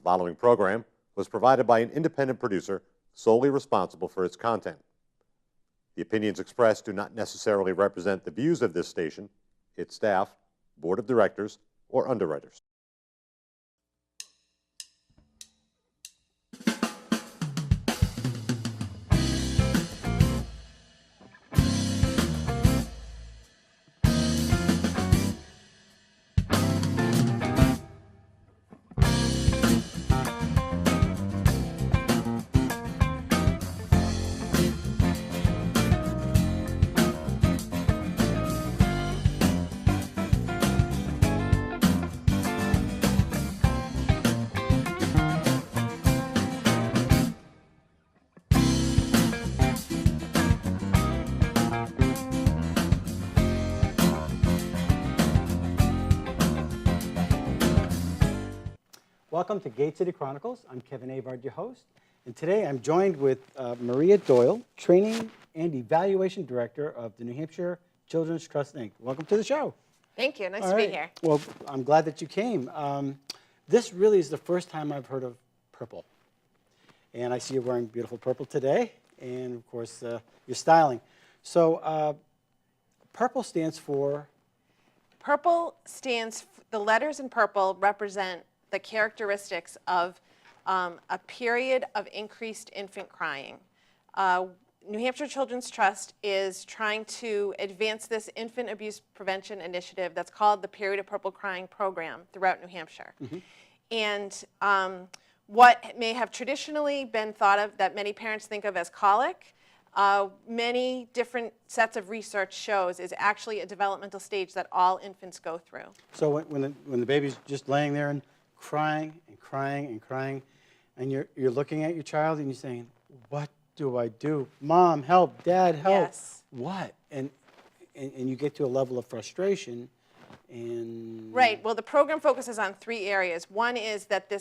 following program was provided by an independent producer solely responsible for its content. The opinions expressed do not necessarily represent the views of this station, its staff, board of directors, or underwriters. Welcome to Gate City Chronicles. I'm Kevin Avard, your host. And today I'm joined with Maria Doyle, Training and Evaluation Director of the New Hampshire Children's Trust, Inc. Welcome to the show. Thank you. Nice to be here. Well, I'm glad that you came. This really is the first time I've heard of purple. And I see you're wearing beautiful purple today. And, of course, your styling. So purple stands for? The letters in purple represent the characteristics of a period of increased infant crying. New Hampshire Children's Trust is trying to advance this infant abuse prevention initiative that's called the Period of Purple Crying Program throughout New Hampshire. Mm-hmm. And what may have traditionally been thought of that many parents think of as colic, many different sets of research shows is actually a developmental stage that all infants go through. So when the baby's just laying there and crying and crying and crying, and you're looking at your child and you're saying, what do I do? Mom, help. Dad, help. Yes. What? And you get to a level of frustration. And right. Well, the program focuses on three areas. One is that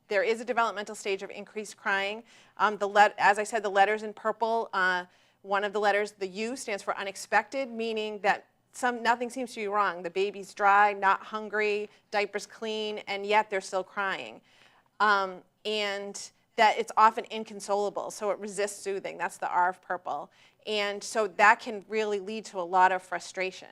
there is a developmental stage of increased crying. As I said, the letters in purple, one of the letters, the U, stands for unexpected, meaning that nothing seems to be wrong. The baby's dry, not hungry, diapers clean, and yet they're still crying. And that it's often inconsolable, so it resists soothing. That's the R of purple. And so that can really lead to a lot of frustration.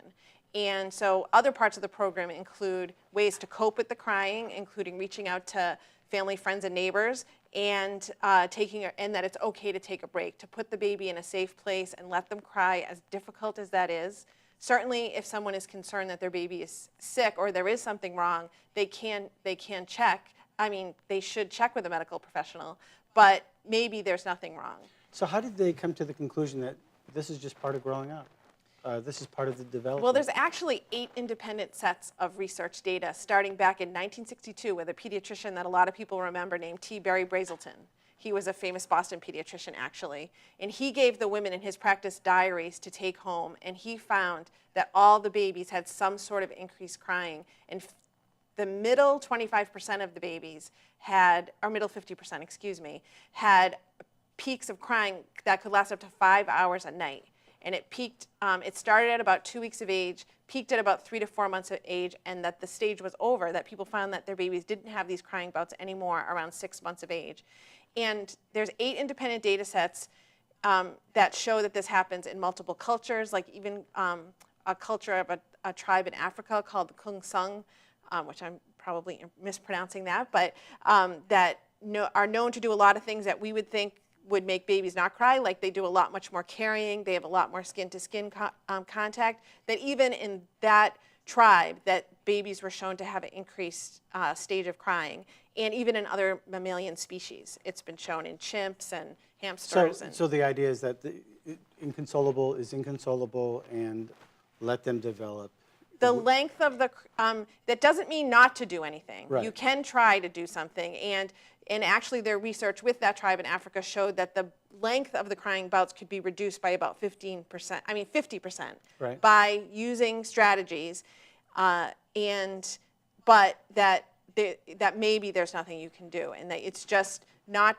And so other parts of the program include ways to cope with the crying, including reaching out to family, friends, and neighbors, and and that it's okay to take a break, to put the baby in a safe place and let them cry, as difficult as that is. Certainly, if someone is concerned that their baby is sick or there is something wrong, they can check. I mean, they should check with a medical professional, but maybe there's nothing wrong. So how did they come to the conclusion that this is just part of growing up? This is part of the development? Well, there's actually 8 independent sets of research data starting back in 1962 with a pediatrician that a lot of people remember named T. Barry Brazelton. He was a famous Boston pediatrician, actually. And he gave the women in his practice diaries to take home, and he found that all the babies had some sort of increased crying. And the middle 25% of the babies had, or middle 50%, excuse me, had peaks of crying that could last up to 5 hours a night. And it peaked, it started at about 2 weeks of age, peaked at about 3 to 4 months of age, and that the stage was over, that people found that their babies didn't have these crying bouts anymore around 6 months of age. And there's 8 independent data sets that show that this happens in multiple cultures, like even a culture of a tribe in Africa called the Kung Sung, which I'm probably mispronouncing that, but that are known to do a lot of things that we would think would make babies not cry, like they do a lot much more carrying, they have a lot more skin-to-skin contact, that even in that tribe, that babies were shown to have an increased stage of crying, and even in other mammalian species. It's been shown in chimps and hamsters. So the idea is that inconsolable is inconsolable, and let them develop. The length of the, that doesn't mean not to do anything. Right. You can try to do something, and actually their research with that tribe in Africa showed that the length of the crying bouts could be reduced by about 50%, right, by using strategies, but that maybe there's nothing you can do, and that it's just not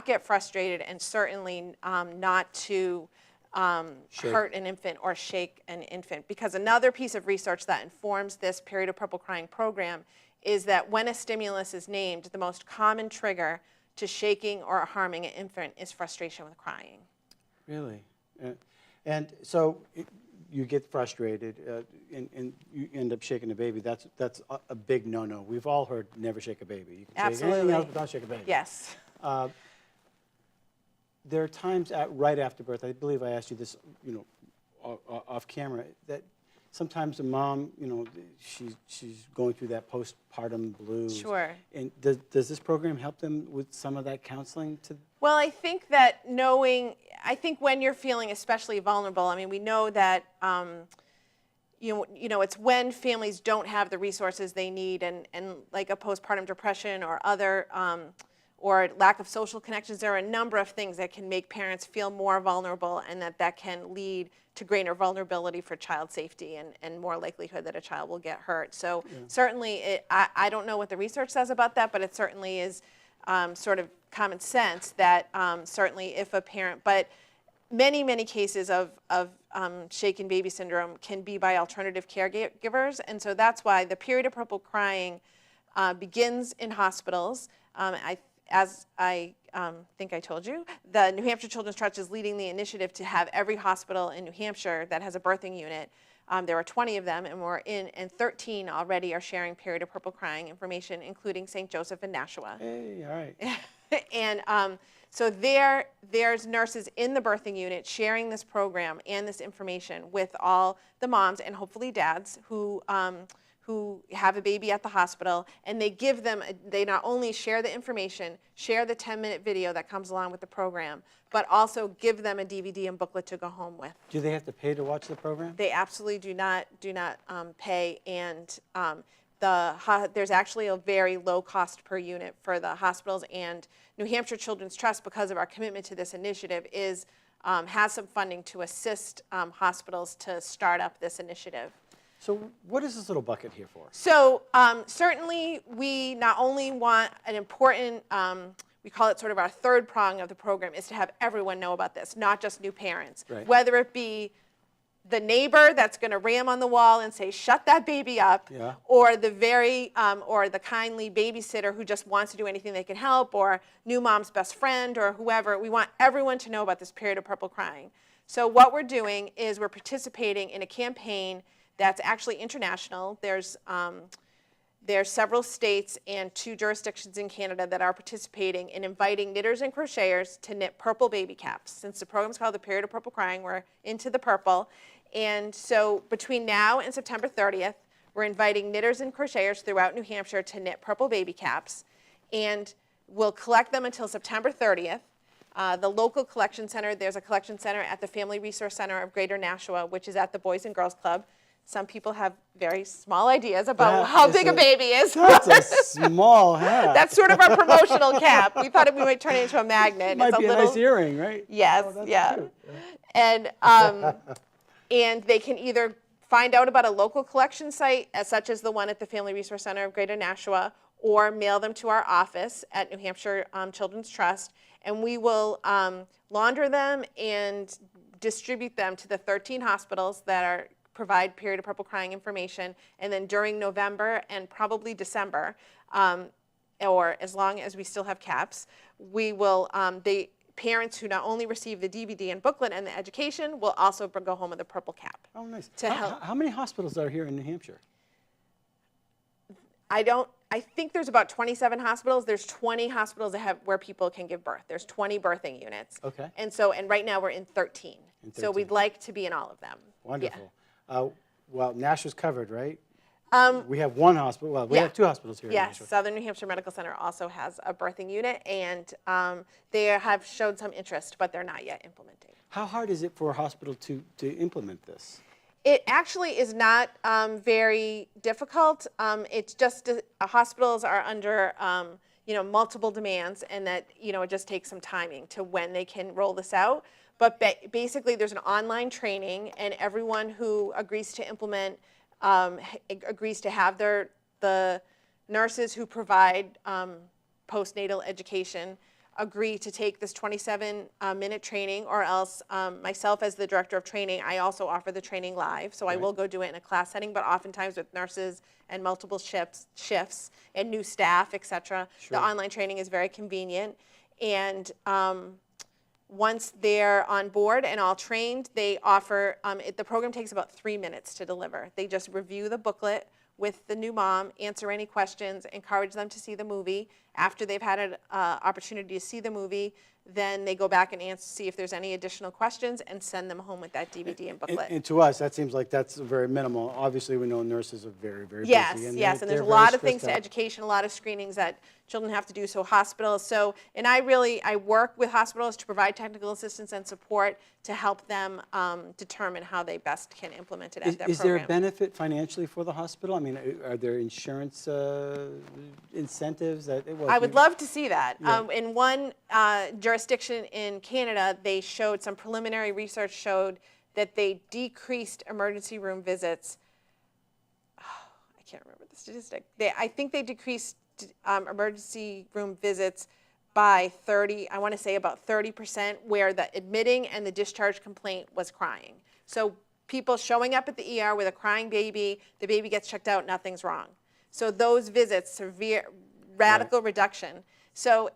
get frustrated, and certainly not to hurt an infant or shake an infant. Because another piece of research that informs this Period of Purple Crying program is that when a stimulus is named, the most common trigger to shaking or harming an infant is frustration with crying. Really? And so you get frustrated and you end up shaking a baby. That's a big no-no. We've all heard never shake a baby. You can shake Absolutely. anything else, but don't shake a baby. Yes. There are times right after birth, I believe I asked you this, off camera, that sometimes a mom, she's going through that postpartum blues. Sure. And does this program help them with some of that counseling? Well, I think that I think when you're feeling especially vulnerable, I mean, we know that, it's when families don't have the resources they need and like a postpartum depression or other, or lack of social connections. There are a number of things that can make parents feel more vulnerable, and that can lead to greater vulnerability for child safety and more likelihood that a child will get hurt. So certainly, I don't know what the research says about that, but it certainly is sort of common sense that certainly if a parent, but many cases of shaken baby syndrome can be by alternative caregivers, and so that's why the period of purple crying begins in hospitals. As I think I told you, the New Hampshire Children's Trust is leading the initiative to have every hospital in New Hampshire that has a birthing unit. There are 20 of them, and 13 already are sharing period of purple crying information, including St. Joseph and Nashua. Hey, all right. And so there's nurses in the birthing unit sharing this program and this information with all the moms and hopefully dads who have a baby at the hospital, and they not only share the information, share the 10-minute video that comes along with the program, but also give them a DVD and booklet to go home with. Do they have to pay to watch the program? They absolutely do not pay, and there's actually a very low cost per unit for the hospitals, and New Hampshire Children's Trust, because of our commitment to this initiative, has some funding to assist hospitals to start up this initiative. So what is this little bucket here for? So certainly we not only want an important, we call it sort of our third prong of the program, is to have everyone know about this, not just new parents. Right. Whether it be the neighbor that's going to ram on the wall and say, shut that baby up, yeah. or the or the kindly babysitter who just wants to do anything they can help, or new mom's best friend, or whoever. We want everyone to know about this period of purple crying. So what we're doing is we're participating in a campaign that's actually international. There's several states and 2 jurisdictions in Canada that are participating in inviting knitters and crocheters to knit purple baby caps. Since the program's called the Period of Purple Crying, we're into the purple. And so between now and September 30th, we're inviting knitters and crocheters throughout New Hampshire to knit purple baby caps. And we'll collect them until September 30th. The local collection center, there's a collection center at the Family Resource Center of Greater Nashua, which is at the Boys and Girls Club. Some people have very small ideas about how big a baby is. That's a small hat. That's sort of our promotional cap. We thought we might turn it into a magnet. It might be a nice earring, right? Yes, that's yeah. cute. And and they can either find out about a local collection site, such as the one at the Family Resource Center of Greater Nashua, or mail them to our office at New Hampshire Children's Trust, and we will launder them and distribute them to the 13 hospitals that provide period of purple crying information, and then during November and probably December, or as long as we still have caps, we will, the parents who not only receive the DVD and booklet and the education will also go home with a purple cap. Oh, nice. To help. How many hospitals are here in New Hampshire? I think there's about 27 hospitals. There's 20 hospitals where people can give birth. There's 20 birthing units. Okay. And right now we're in 13. So we'd like to be in all of them. Wonderful. Yeah. Well, Nashua's covered, right? We have one hospital. Well, we have 2 hospitals here. Yes, in Nashua. Southern New Hampshire Medical Center also has a birthing unit, and they have shown some interest, but they're not yet implementing. How hard is it for a hospital to implement this? It actually is not very difficult. It's just hospitals are under multiple demands, and that it just takes some timing to when they can roll this out. But basically, there's an online training, and everyone who agrees to implement agrees to have the nurses who provide postnatal education agree to take this 27-minute training, or else myself as the director of training, I also offer the training live. So I will go do it in a class setting, but oftentimes with nurses and multiple shifts and new staff, et cetera, the online training is very convenient. And once they're on board and all trained, they offer, the program takes about 3 minutes to deliver. They just review the booklet with the new mom, answer any questions, encourage them to see the movie. After they've had an opportunity to see the movie, then they go back and see if there's any additional questions and send them home with that DVD and booklet. And to us, that seems like that's very minimal. Obviously, we know nurses are very, very busy. Yes, and there's a lot of things to education, a lot of screenings that children have to do, so hospitals. And I work with hospitals to provide technical assistance and support to help them determine how they best can implement it at their program. Is there a benefit financially for the hospital? I mean, are there insurance incentives? I would love to see that. Yeah. In one jurisdiction in Canada, they showed, some preliminary research showed that they decreased emergency room visits. I can't remember the statistic. I think they decreased emergency room visits by 30, I want to say about 30%, where the admitting and the discharge complaint was crying. So people showing up at the ER with a crying baby, the baby gets checked out, nothing's wrong. So those visits, severe, radical reduction. So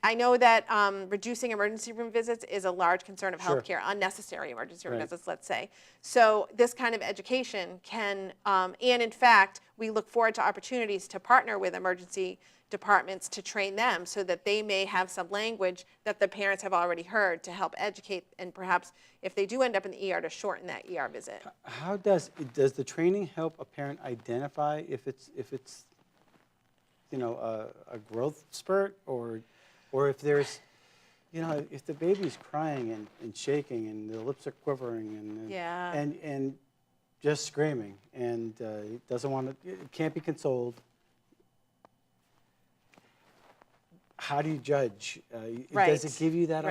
I know that reducing emergency room visits is a large concern of healthcare, unnecessary emergency room visits, let's say. So this kind of education can, and in fact, we look forward to opportunities to partner with emergency departments to train them so that they may have some language that the parents have already heard to help educate, and perhaps if they do end up in the ER, to shorten that ER visit. How does the training help a parent identify if it's you know, a growth spurt, or if there's, you know, if the baby's crying and shaking and the lips are quivering and just screaming and it doesn't want to, it can't be consoled. How do you judge? Does it give you that?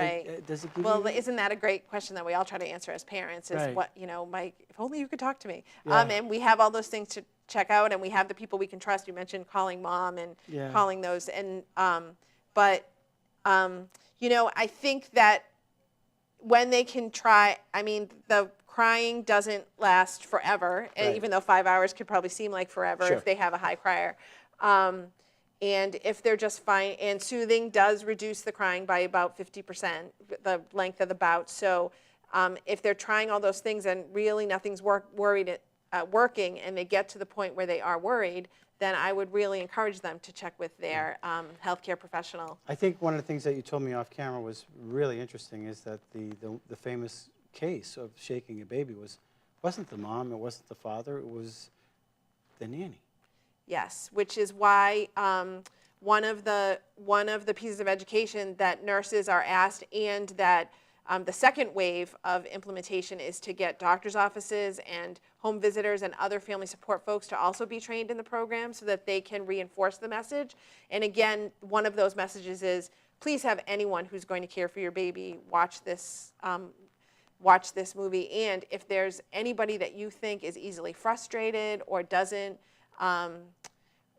Does it give you that? Isn't that a great question that we all try to answer as parents? Is what, you know, Mike, if only you could talk to me. And we have all those things to check out, and we have the people we can trust. You mentioned calling mom and calling those. And you know, I think that when they can try, I mean, the crying doesn't last forever, even though 5 hours could probably seem like forever if they have a high crier. And if they're just fine, and soothing does reduce the crying by about 50%, the length of the bout. So if they're trying all those things and really nothing's working, and they get to the point where they are worried, then I would really encourage them to check with their healthcare professional. I think one of the things that you told me off camera was really interesting is that the famous case of shaking a baby wasn't the mom, it wasn't the father, it was the nanny. Yes, which is why one of the pieces of education that nurses are asked, and that the second wave of implementation is to get doctor's offices and home visitors and other family support folks to also be trained in the program so that they can reinforce the message. And again, one of those messages is, please have anyone who's going to care for your baby watch this movie. And if there's anybody that you think is easily frustrated or doesn't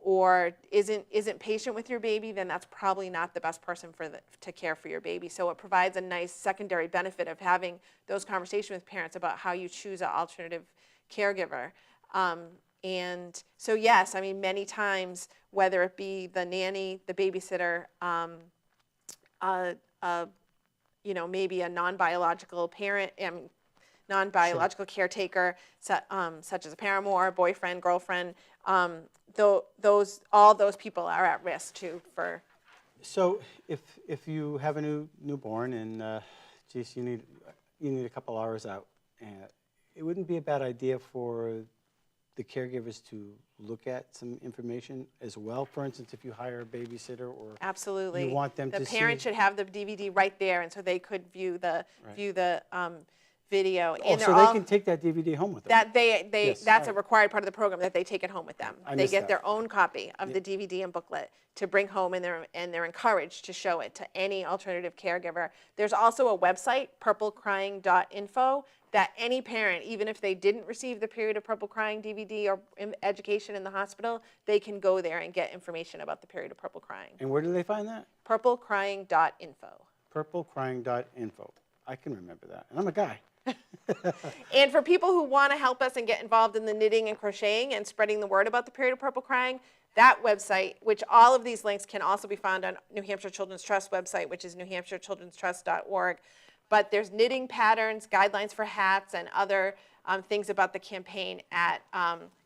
or isn't patient with your baby, then that's probably not the best person to care for your baby. So it provides a nice secondary benefit of having those conversations with parents about how you choose an alternative caregiver. And so yes, I mean, many times, whether it be the nanny, the babysitter, you know, maybe a non-biological parent, non-biological caretaker, such as a paramour, boyfriend, girlfriend, all those people are at risk too. So if you have a newborn and geez, you need a couple hours out, it wouldn't be a bad idea for the caregivers to look at some information as well. For instance, if you hire a babysitter, or absolutely, you want them the to see. parent should have the DVD right there, and so they could view the video. Oh, And so they can take that DVD home with them. that Yes, that's a right. required part of the program, that they take it home with them. I They missed get that. their own copy of the DVD and booklet to bring home, and they're encouraged to show it to any alternative caregiver. There's also a website, purplecrying.info, that any parent, even if they didn't receive the Period of Purple Crying DVD or education in the hospital, they can go there and get information about the Period of Purple Crying. And where do they find that? Purplecrying.info. Purplecrying.info. I can remember that. And I'm a guy. And for people who want to help us and get involved in the knitting and crocheting and spreading the word about the Period of Purple Crying, that website, which all of these links can also be found on New Hampshire Children's Trust website, which is newhampshirechildrenstrust.org. But there's knitting patterns, guidelines for hats, and other things about the campaign at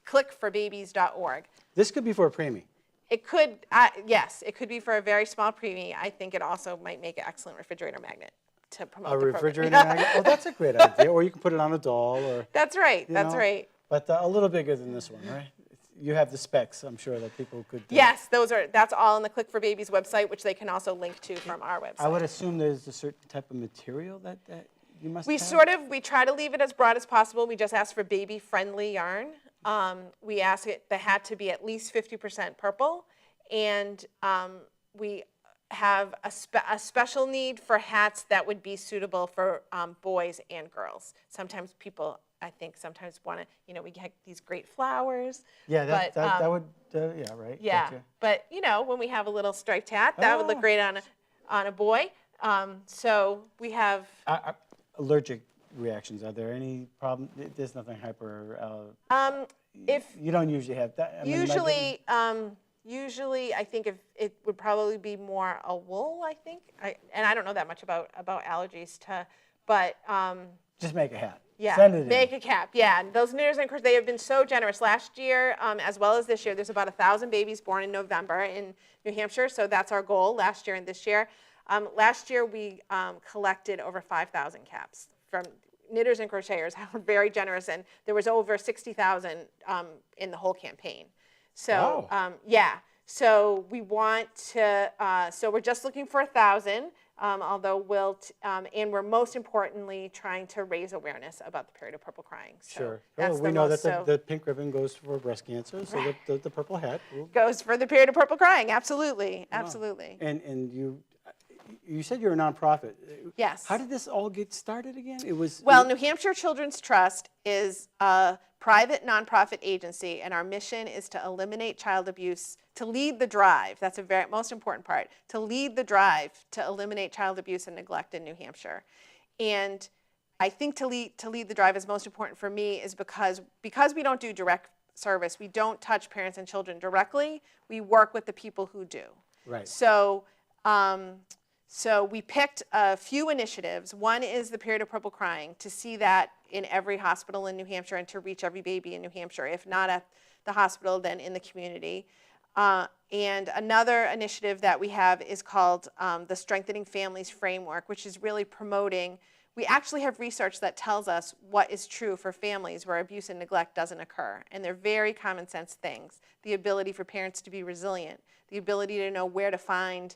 clickforbabies.org. This could be for a preemie. It could, yes, it could be for a very small preemie. I think it also might make an excellent refrigerator magnet to promote A the refrigerator program. magnet? Oh, that's a great idea. Or you can put it on a doll. Or That's right, you that's know, right. But a little bigger than this one, right? You have the specs, I'm sure, that people could do. Yes, that's all on the Click for Babies website, which they can also link to from our website. I would assume there's a certain type of material that you must We have? we try to leave it as broad as possible. We just ask for baby-friendly yarn. We ask the hat to be at least 50% purple, and we have a special need for hats that would be suitable for boys and girls. Sometimes people, I think, want to, we get these great flowers. Yeah, but, that would, yeah, right. yeah, Gotcha. but when we have a little striped hat, that would look great on a boy. So we have. Allergic reactions, are there any problem? There's nothing hyper. If you don't usually have that. I mean, usually, I think if it would probably be more a wool. I think, and I don't know that much about allergies but just make a hat. yeah, Send it make in. a cap. Yeah, and those knitters and they have been so generous. Last year, as well as this year, there's about 1,000 babies born in November in New Hampshire. So that's our goal last year and this year. Last year we collected over 5,000 caps from knitters and crocheters. Were very generous, and there was over 60,000 in the whole campaign. So Wow. yeah, so we want to. So we're just looking for 1,000. Although and we're most importantly trying to raise awareness about the Period of Purple Crying. So Sure. that's Well, we the know most, that the pink ribbon goes for breast cancer, so the purple hat. goes for the Period of Purple Crying. Absolutely, absolutely. And you said you're a nonprofit. Yes. How did this all get started again? It was New Hampshire Children's Trust is a private nonprofit agency, and our mission is to eliminate child abuse, to lead the drive. That's the most important part, to lead the drive to eliminate child abuse and neglect in New Hampshire. And I think to lead the drive is most important for me is because we don't do direct service, we don't touch parents and children directly, we work with the people who do. Right. So we picked a few initiatives. One is the Period of Purple Crying, to see that in every hospital in New Hampshire and to reach every baby in New Hampshire, if not at the hospital, then in the community. And another initiative that we have is called the Strengthening Families Framework, which is really promoting. We actually have research that tells us what is true for families where abuse and neglect doesn't occur. And they're very common sense things. The ability for parents to be resilient, the ability to know where to find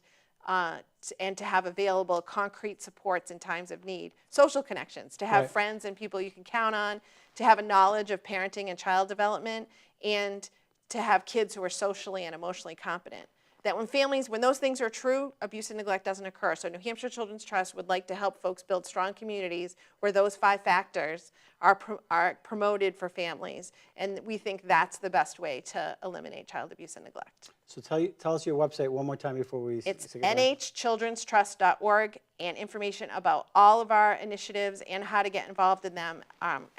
and to have available concrete supports in times of need, social connections, to have friends and people you can count on, to have a knowledge of parenting and child development, and to have kids who are socially and emotionally competent. That when those things are true, abuse and neglect doesn't occur. So New Hampshire Children's Trust would like to help folks build strong communities where those 5 factors are promoted for families. And we think that's the best way to eliminate child abuse and neglect. So tell us your website one more time before we It's say goodbye. nhchildrenstrust.org, and information about all of our initiatives and how to get involved in them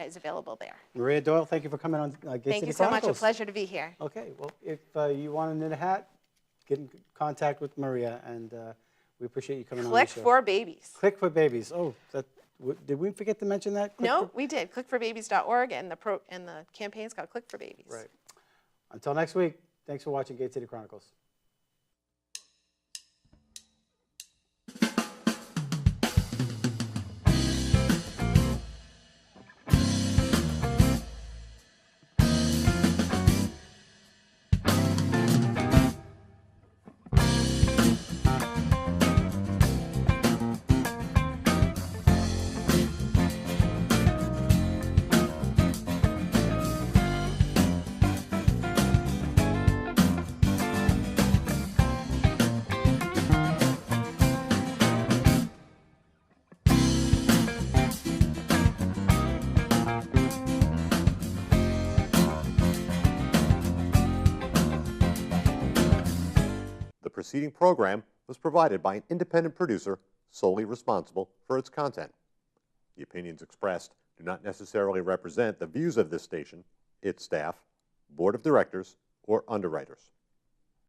is available there. Maria Doyle, thank you for coming on Gate Thank City you so much. A Chronicles. pleasure to be here. Okay, well, if you want to knit a hat, get in contact with Maria, and we appreciate you coming on the Click show. for Babies. Click for Babies. Oh, did we forget to mention that? No, we did. Clickforbabies.org, and the campaign's called Click for Babies. Right. Until next week, thanks for watching Gate City Chronicles. preceding program was provided by an independent producer solely responsible for its content. The opinions expressed do not necessarily represent the views of this station, its staff, board of directors, or underwriters.